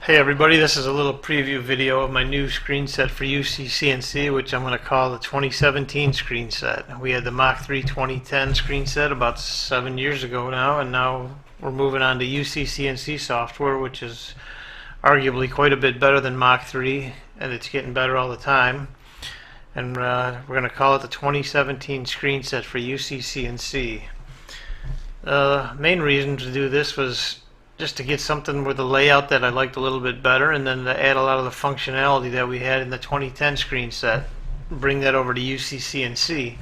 Hey everybody, this is a little preview video of my new screen set for UCCNC, which I'm going to call the 2017 screen set. We had the Mach 3 2010 screen set about 7 years ago now, and now we're moving on to UCCNC software, which is arguably quite a bit better than Mach 3, and it's getting better all the time. And we're going to call it the 2017 screen set for UCCNC. The main reason to do this was just to get something with a layout that I liked a little bit better, and then to add a lot of the functionality that we had in the 2010 screen set, bring that over to UCCNC,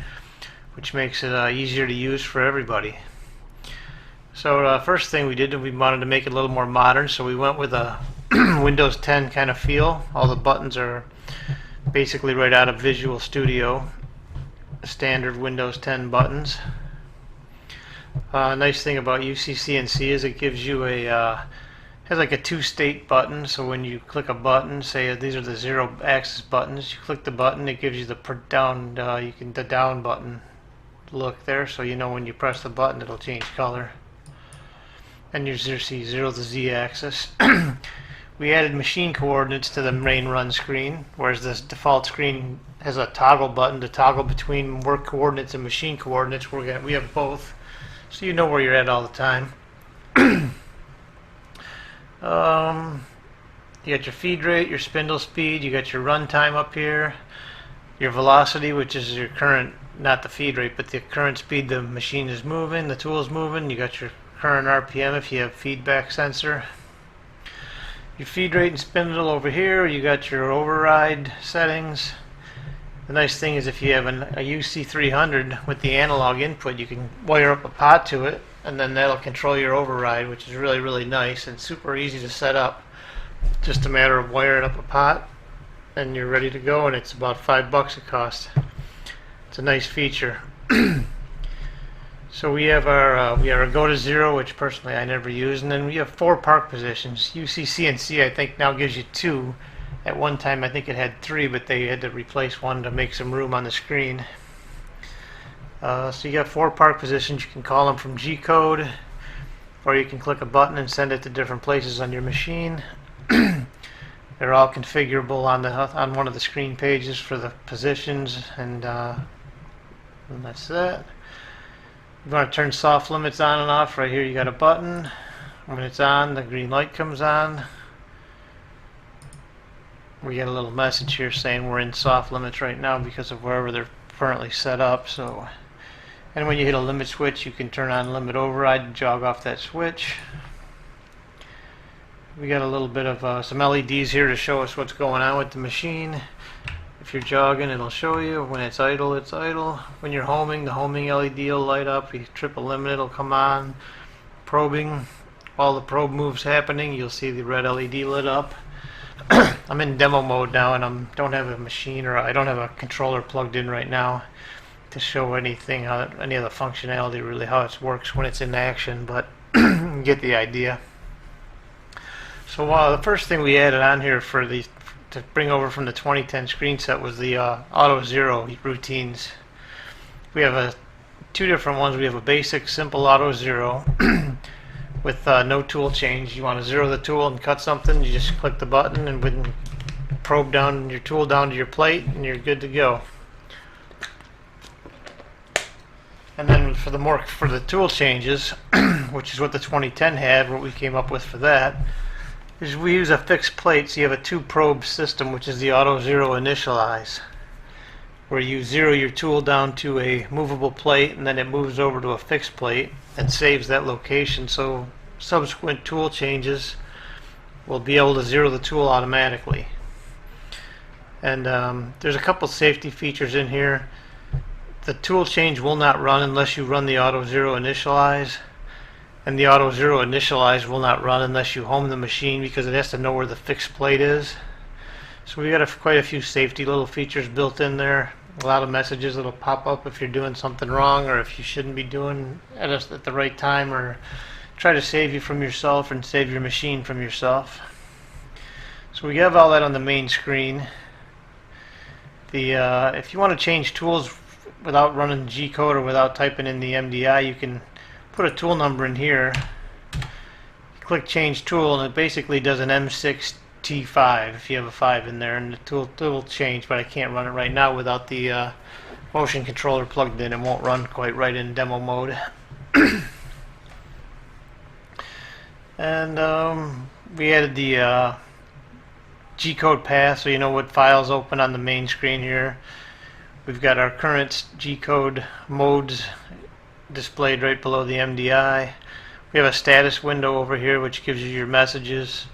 which makes it easier to use for everybody. So first thing we did, we wanted to make it a little more modern, so we went with a Windows 10 kind of feel. All the buttons are basically right out of Visual Studio, standard Windows 10 buttons. Nice thing about UCCNC is it gives you has like a two-state button. So when you click a button, say these are the zero-axis buttons, you click the button, it gives you the the down button look there. So you know when you press the button, it'll change color. And you see 0 to Z-axis. We added machine coordinates to the main run screen, whereas this default screen has a toggle button to toggle between work coordinates and machine coordinates. We have both, so you know where you're at all the time. You got your feed rate, your spindle speed, you got your run time up here, your velocity, which is your current, not the feed rate, but the current speed the machine is moving, the tool is moving. You got your current RPM if you have feedback sensor. Your feed rate and spindle over here. You got your override settings. The nice thing is if you have a UC300 with the analog input, you can wire up a pot to it, and then that'll control your override, which is really, really nice and super easy to set up. Just a matter of wiring up a pot and you're ready to go, and it's about $5 it costs. It's a nice feature. So we have our go to zero, which personally I never use, and then we have 4 park positions. UCCNC I think now gives you 2. At one time I think it had 3, but they had to replace one to make some room on the screen. So you got 4 park positions. You can call them from G-code, or you can click a button and send it to different places on your machine. They're all configurable on one of the screen pages for the positions, and that's that. You want to turn soft limits on and off. Right here you got a button. When it's on, the green light comes on. We get a little message here saying we're in soft limits right now because of wherever they're currently set up. So, and when you hit a limit switch, you can turn on limit override and jog off that switch. We got a little bit of some LEDs here to show us what's going on with the machine. If you're jogging, it'll show you. When it's idle, it's idle. When you're homing, the homing LED will light up. You trip a limit, it'll come on. Probing, while the probe move's happening, you'll see the red LED lit up. I'm in demo mode now, and I don't have a machine, or I don't have a controller plugged in right now to show anything, any of the functionality, really how it works when it's in action, but you get the idea. So the first thing we added on here to bring over from the 2010 screen set was the auto zero routines. We have 2 different ones. We have a basic simple auto zero with no tool change. You want to zero the tool and cut something, you just click the button and with probe down your tool down to your plate and you're good to go. And then for the tool changes, which is what the 2010 had, what we came up with for that is we use a fixed plate. So you have a 2 probe system, which is the auto zero initialize, where you zero your tool down to a movable plate and then it moves over to a fixed plate and saves that location, so subsequent tool changes will be able to zero the tool automatically. And there's a couple safety features in here. The tool change will not run unless you run the auto zero initialize, and the auto zero initialize will not run unless you home the machine, because it has to know where the fixed plate is. So we got quite a few safety little features built in there. A lot of messages that'll pop up if you're doing something wrong, or if you shouldn't be doing it at the right time, or try to save you from yourself and save your machine from yourself. So we have all that on the main screen. If you want to change tools without running G-code or without typing in the MDI, you can put a tool number in here, click change tool, and it basically does an M6T5 if you have a 5 in there, and the tool will change, but I can't run it right now without the motion controller plugged in. It won't run quite right in demo mode. And we added the G-code path, so you know what files open on the main screen here. We've got our current G-code modes displayed right below the MDI. We have a status window over here which gives you your messages,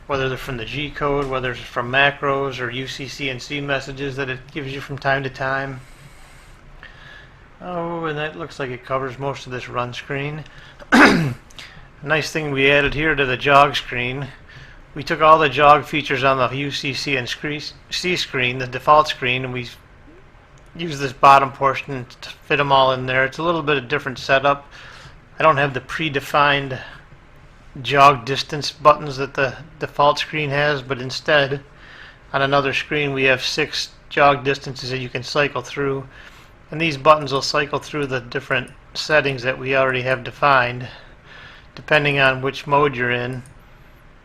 whether they're from the G-code, whether it's from macros or UCCNC messages that it gives you from time to time. Oh, and that looks like it covers most of this run screen. A nice thing we added here to the jog screen, we took all the jog features on the UCCNC screen, the default screen, and we used this bottom portion to fit them all in there. It's a little bit of different setup. I don't have the predefined jog distance buttons that the default screen has, but instead on another screen we have 6 jog distances that you can cycle through, and these buttons will cycle through the different settings that we already have defined depending on which mode you're in.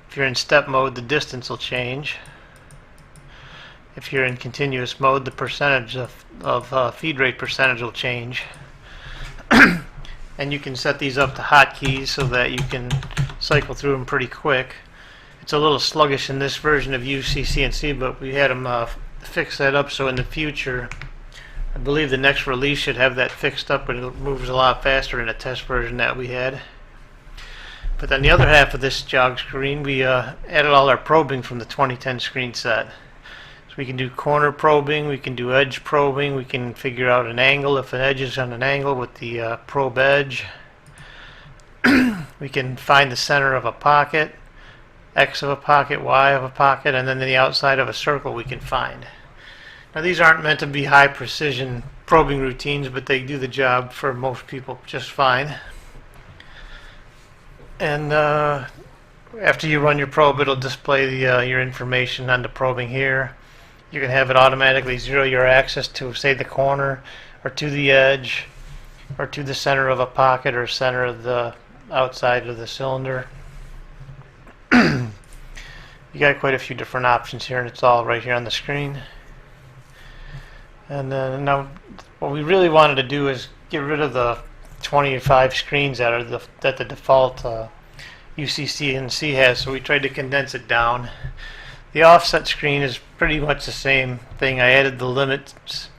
If you're in step mode, the distance will change. If you're in continuous mode, the percentage of feed rate percentage will change. And you can set these up to hotkeys so that you can cycle through them pretty quick. It's a little sluggish in this version of UCCNC, but we had them fix that up so in the future, I believe the next release should have that fixed up, but it moves a lot faster in a test version that we had. But on the other half of this jog screen, we added all our probing from the 2010 Screenset. So we can do corner probing, we can do edge probing, we can figure out an angle if an edge is on an angle with the probe edge. We can find the center of a pocket, X of a pocket, Y of a pocket, and then the outside of a circle we can find. Now these aren't meant to be high precision probing routines, but they do the job for most people just fine. And after you run your probe, it'll display your information on the probing here. You can have it automatically zero your access to, say, the corner, or to the edge, or to the center of a pocket, or center of the outside of the cylinder. You got quite a few different options here, and it's all right here on the screen. And now, what we really wanted to do is get rid of the 25 screens that the default UCCNC has, so we tried to condense it down. The offset screen is pretty much the same thing. I added the limits,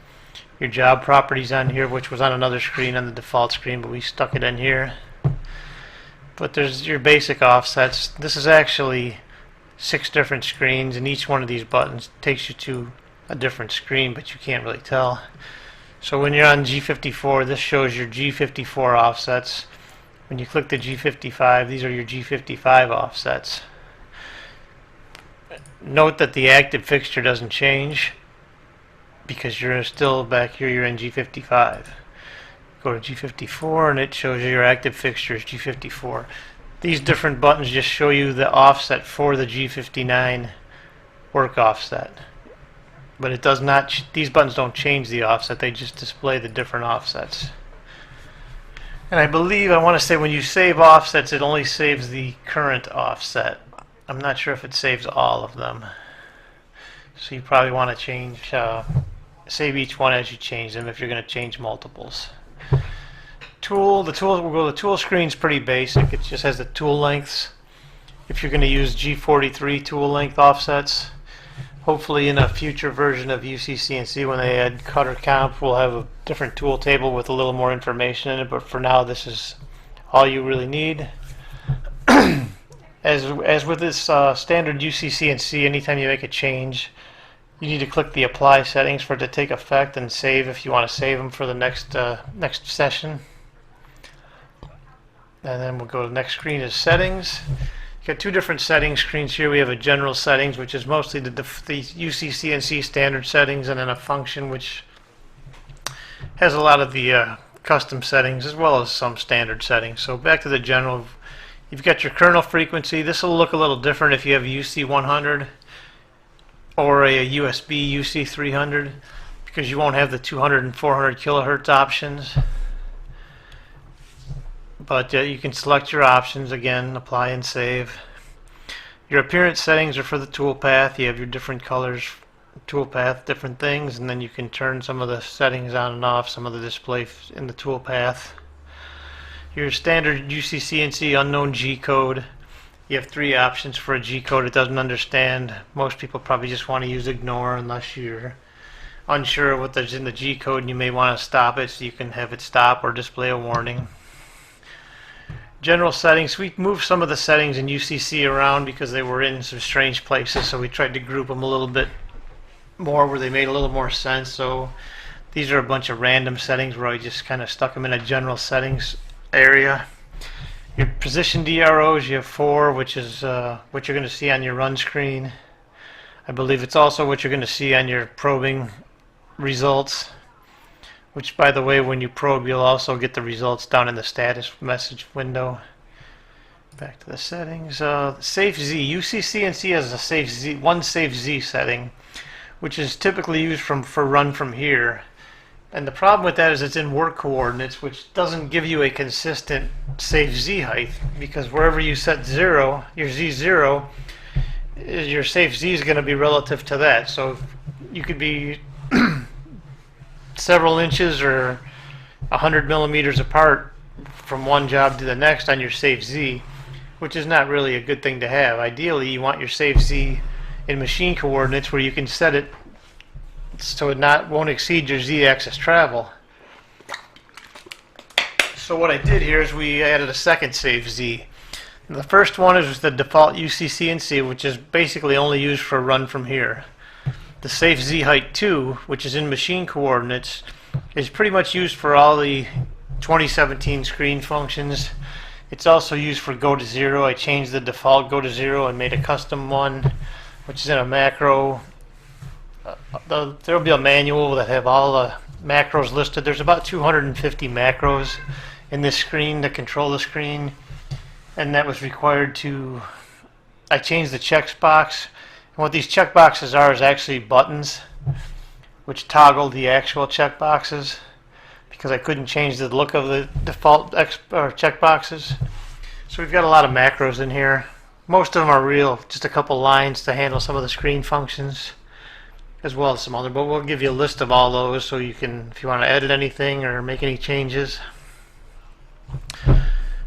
your job properties on here, which was on another screen on the default screen, but we stuck it in here. But there's your basic offsets. This is actually 6 different screens, and each one of these buttons takes you to a different screen, but you can't really tell. So when you're on G54, this shows your G54 offsets. When you click the G55, these are your G55 offsets. Note that the active fixture doesn't change because you're still back here, you're in G55. Go to G54 and it shows you your active fixture is G54. These different buttons just show you the offset for the G59 work offset. But it does not, these buttons don't change the offset, they just display the different offsets. And I believe, I want to say when you save offsets, it only saves the current offset. I'm not sure if it saves all of them. So you probably want to change, save each one as you change them if you're going to change multiples. The tool, the tool screen's pretty basic. It just has the tool lengths. If you're going to use G43 tool length offsets, hopefully in a future version of UCCNC when they add cutter count, we'll have a different tool table with a little more information in it, but for now this is all you really need. As with this standard UCCNC, anytime you make a change, you need to click the apply settings for it to take effect and save if you want to save them for the next session. And then we'll go to the next screen is settings. You got 2 different settings screens here. We have a general settings, which is mostly the UCCNC standard settings, and then a function which has a lot of the custom settings as well as some standard settings. So back to the general. You've got your kernel frequency. This will look a little different if you have UC100 or a USB UC300 because you won't have the 200 and 400 kilohertz options. but you can select your options again, apply and save. Your appearance settings are for the toolpath. You have your different colors, toolpath, different things, and then you can turn some of the settings on and off, some of the display in the toolpath. Your standard UCCNC unknown G code. You have 3 options for a G code it doesn't understand. Most people probably just want to use ignore unless you're unsure of what there's in the G code and you may want to stop it, so you can have it stop or display a warning. General settings, we moved some of the settings in UCC around because they were in some strange places, so we tried to group them a little bit more where they made a little more sense. So these are a bunch of random settings where I just kind of stuck them in a general settings area. Your position DROs, you have 4, which is what you're going to see on your run screen. I believe it's also what you're going to see on your probing results, which, by the way, when you probe, you'll also get the results down in the status message window. Back to the settings. Safe Z. UCCNC has a safe Z, one safe Z setting, which is typically used for run from here. And the problem with that is it's in work coordinates, which doesn't give you a consistent safe Z height, because wherever you set 0, your Z0, your safe Z is going to be relative to that. So you could be several inches or 100 millimeters apart from one job to the next on your safe Z, which is not really a good thing to have. Ideally, you want your safe Z in machine coordinates where you can set it so it won't exceed your Z-axis travel. So what I did here is we added a second safe Z. And the first one is the default UCCNC, which is basically only used for a run from here. The safe Z height 2, which is in machine coordinates, is pretty much used for all the 2017 screen functions. It's also used for go to 0. I changed the default go to 0 and made a custom one, which is in a macro. There will be a manual that have all the macros listed. There's about 250 macros in this screen to control the screen, and that was required to. I changed the checkbox. And what these checkboxes are is actually buttons, which toggle the actual checkboxes, because I couldn't change the look of the default checkboxes. So we've got a lot of macros in here. Most of them are real, just a couple lines to handle some of the screen functions, as well as some other. But we'll give you a list of all those so you can, if you want to edit anything or make any changes.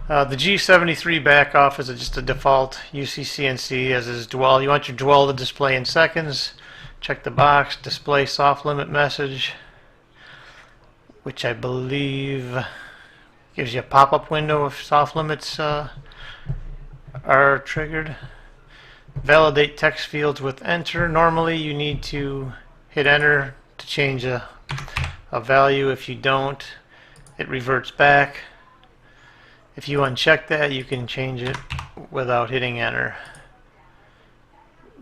The G73 back off is just a default UCCNC, as is dwell. You want your dwell to display in seconds. Check the box, display soft limit message, which I believe gives you a pop-up window if soft limits are triggered. Validate text fields with enter. Normally you need to hit enter to change a value. If you don't, it reverts back. If you uncheck that, you can change it without hitting enter,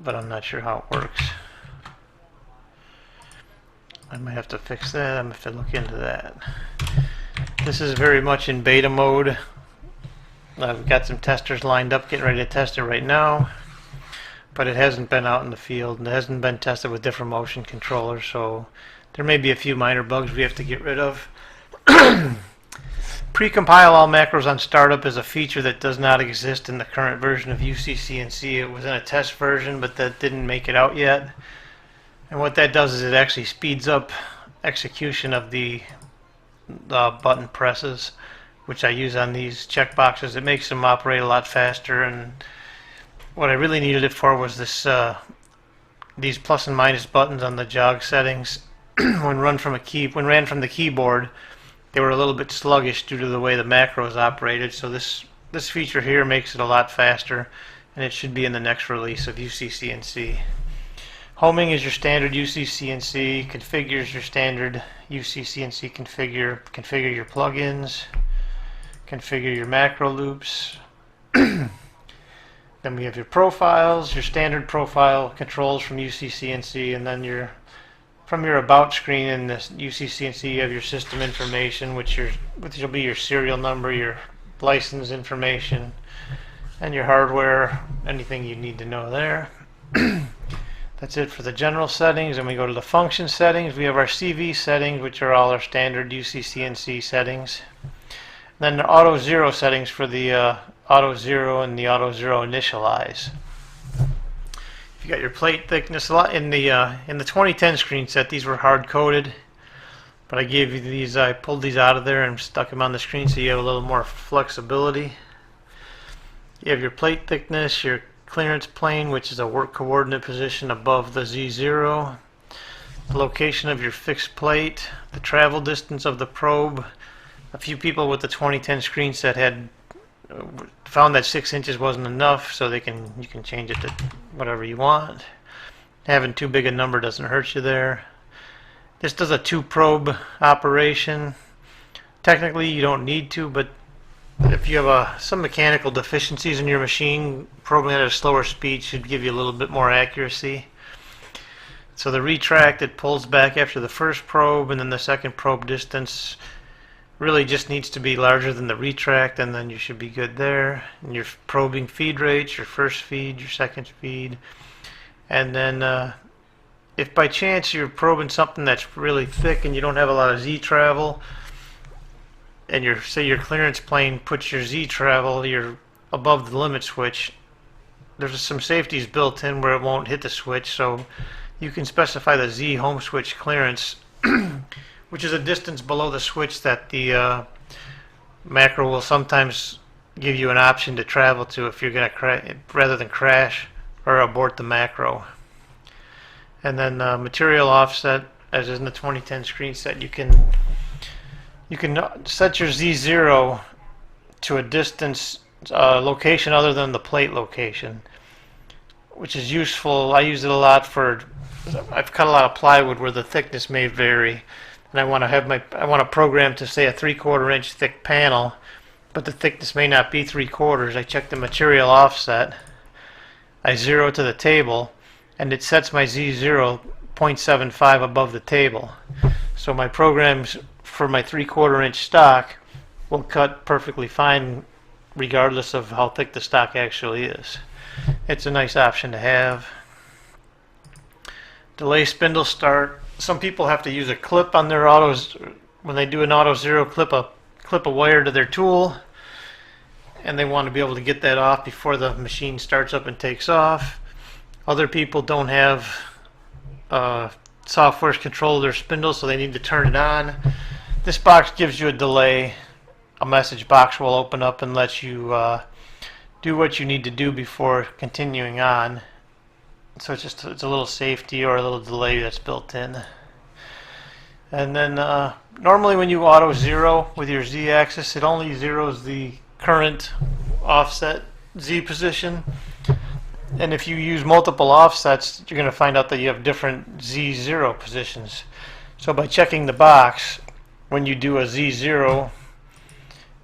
but I'm not sure how it works. I might have to fix that. I'm going to have to look into that. This is very much in beta mode. I've got some testers lined up getting ready to test it right now, but it hasn't been out in the field and it hasn't been tested with different motion controllers, so there may be a few minor bugs we have to get rid of. Pre-compile all macros on startup is a feature that does not exist in the current version of UCCNC. It was in a test version, but that didn't make it out yet. And what that does is it actually speeds up execution of the button presses, which I use on these checkboxes. It makes them operate a lot faster, and what I really needed it for was this these plus and minus buttons on the jog settings. when ran from the keyboard, they were a little bit sluggish due to the way the macros operated, so this feature here makes it a lot faster, and it should be in the next release of UCCNC. Homing is your standard UCCNC, configures your standard UCCNC configure your plugins, configure your macro loops. Then we have your profiles, your standard profile controls from UCCNC, and then from your about screen in this UCCNC, you have your system information, which will be your serial number, your license information, and your hardware, anything you need to know there. That's it for the general settings. And we go to the function settings. We have our CV settings, which are all our standard UCCNC settings. Then the auto zero settings for the auto zero and the auto zero initialize. If you got your plate thickness, a lot in the 2010 screen set, these were hard coded, but I gave you these. I pulled these out of there and stuck them on the screen so you have a little more flexibility. You have your plate thickness, your clearance plane, which is a work coordinate position above the Z0, the location of your fixed plate, the travel distance of the probe. A few people with the 2010 screen set had found that 6 inches wasn't enough, so you can change it to whatever you want. Having too big a number doesn't hurt you there. This does a 2-probe operation. Technically you don't need to, but if you have some mechanical deficiencies in your machine, probing at a slower speed should give you a little bit more accuracy. So the retract, it pulls back after the first probe, and then the second probe distance really just needs to be larger than the retract, and then you should be good there. And your probing feed rates, your first feed, your second feed. And then if by chance you're probing something that's really thick and you don't have a lot of Z travel, and say your clearance plane puts your Z travel, you're above the limit switch, there's some safeties built in where it won't hit the switch, so you can specify the Z home switch clearance, which is a distance below the switch that the macro will sometimes give you an option to travel to if you're going to rather than crash or abort the macro. And then material offset, as is in the 2010 screen set, you can set your Z0 to a distance location other than the plate location, which is useful. I use it a lot for, I've cut a lot of plywood where the thickness may vary, and I want to program to say a 3/4 inch thick panel, but the thickness may not be 3/4. I check the material offset, I zero to the table, and it sets my Z0 0.75 above the table. So my programs for my 3/4 inch stock will cut perfectly fine regardless of how thick the stock actually is. It's a nice option to have. Delay spindle start. Some people have to use a clip on their autos when they do an auto zero, clip a wire to their tool, and they want to be able to get that off before the machine starts up and takes off. Other people don't have software control their spindle, so they need to turn it on. This box gives you a delay. A message box will open up and let you do what you need to do before continuing on. So it's a little safety or a little delay that's built in. And then normally when you auto zero with your Z-axis, it only zeros the current offset Z position. And if you use multiple offsets, you're going to find out that you have different Z0 positions. So by checking the box, when you do a Z0,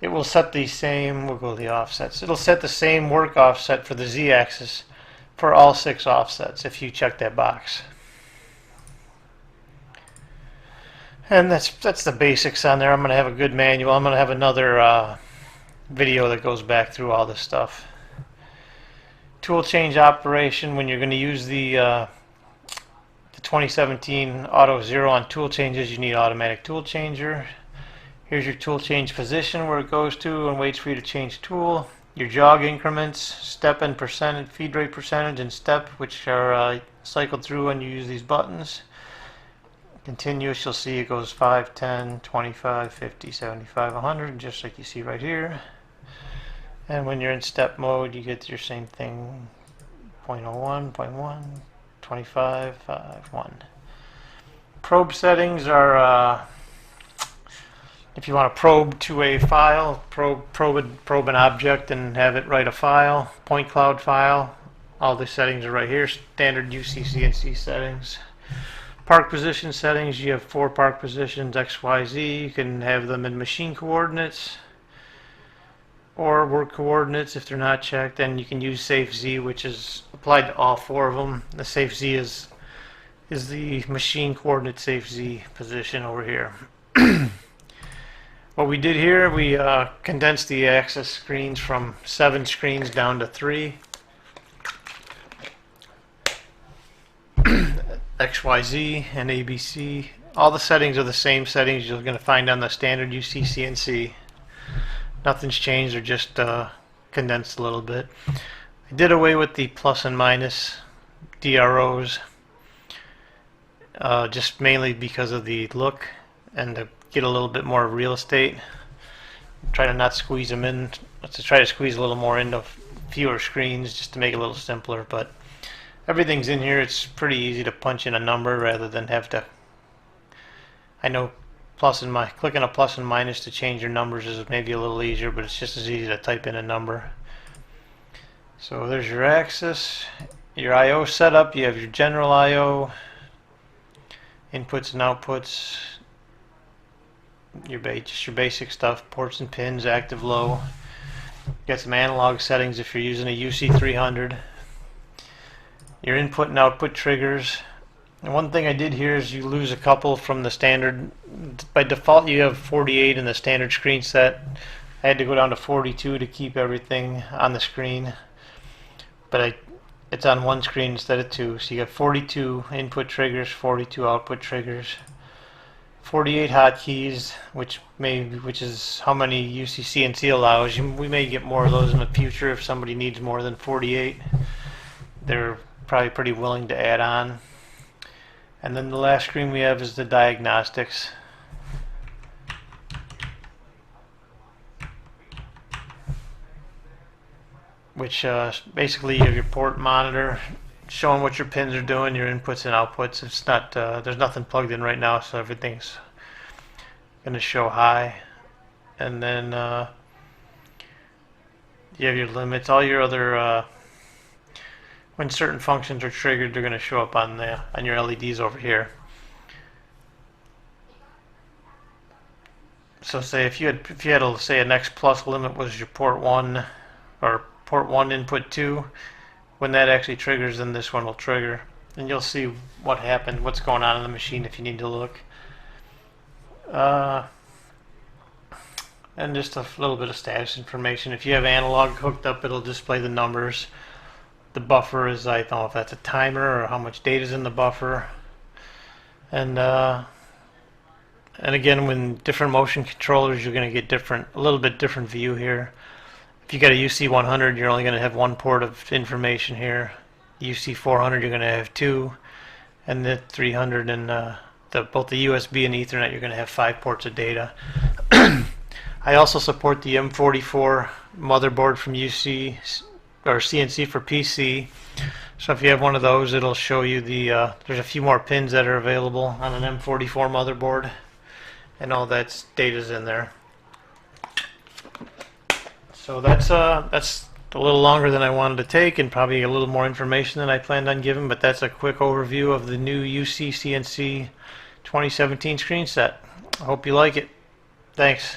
it will set the same, we'll go to the offsets, it'll set the same work offset for the Z-axis for all 6 offsets if you check that box. And that's the basics on there. I'm going to have a good manual. I'm going to have another video that goes back through all this stuff. Tool change operation, when you're going to use the 2017 Auto Zero on tool changes, you need automatic tool changer. Here's your tool change position where it goes to and waits for you to change tool. Your jog increments, step and percentage, feed rate percentage and step, which are cycled through when you use these buttons. Continuous, you'll see it goes 5, 10, 25, 50, 75, 100, just like you see right here. And when you're in step mode, you get your same thing, 0.01, 0.1, 25, 5, 1. Probe settings are, if you want to probe to a file, probe an object and have it write a file, point cloud file. All the settings are right here, standard UCCNC settings. Park position settings, you have 4 park positions, X, Y, Z. You can have them in machine coordinates or work coordinates if they're not checked. And you can use Safe Z, which is applied to all 4 of them. The Safe Z is the machine coordinate Safe Z position over here. What we did here, we condensed the access screens from 7 screens down to 3. X, Y, Z, and ABC. All the settings are the same settings you're going to find on the standard UCCNC. Nothing's changed, they're just condensed a little bit. I did away with the plus and minus DROs, just mainly because of the look and to get a little bit more real estate. Try to not squeeze them in. Let's try to squeeze a little more into fewer screens just to make it a little simpler, but everything's in here. It's pretty easy to punch in a number rather than have to. I know clicking a plus and minus to change your numbers is maybe a little easier, but it's just as easy to type in a number. So there's your axis, your I/O setup. You have your general I/O, inputs and outputs, just your basic stuff, ports and pins, active, low. You got some analog settings if you're using a UC300. Your input and output triggers. And one thing I did here is you lose a couple from the standard. By default you have 48 in the standard screen set. I had to go down to 42 to keep everything on the screen, but it's on one screen instead of two. So you got 42 input triggers, 42 output triggers, 48 hotkeys, which is how many UCCNC allows. We may get more of those in the future if somebody needs more than 48. They're probably pretty willing to add on. And then the last screen we have is the diagnostics. Which basically you have your port monitor showing what your pins are doing, your inputs and outputs. It's not there's nothing plugged in right now, so everything's going to show high. And then you have your limits. All your other when certain functions are triggered, they're going to show up on your LEDs over here. So say if you had say an X plus limit was your port 1 or port 1 input 2, when that actually triggers, then this one will trigger, and you'll see what happened, what's going on in the machine if you need to look. And just a little bit of status information. If you have analog hooked up, it'll display the numbers. The buffer is, I don't know if that's a timer or how much data is in the buffer. And again, when different motion controllers, you're going to get a little bit different view here. If you got a UC100, you're only going to have one port of information here. UC400, you're going to have two, and the 300 and both the USB and Ethernet, you're going to have 5 ports of data. I also support the M44 motherboard from UC or CNC for PC. So if you have one of those, it'll show you there's a few more pins that are available on an M44 motherboard, and all that data's in there. So that's a little longer than I wanted to take, and probably a little more information than I planned on giving, but that's a quick overview of the new UCCNC 2017 screen set. I hope you like it. Thanks.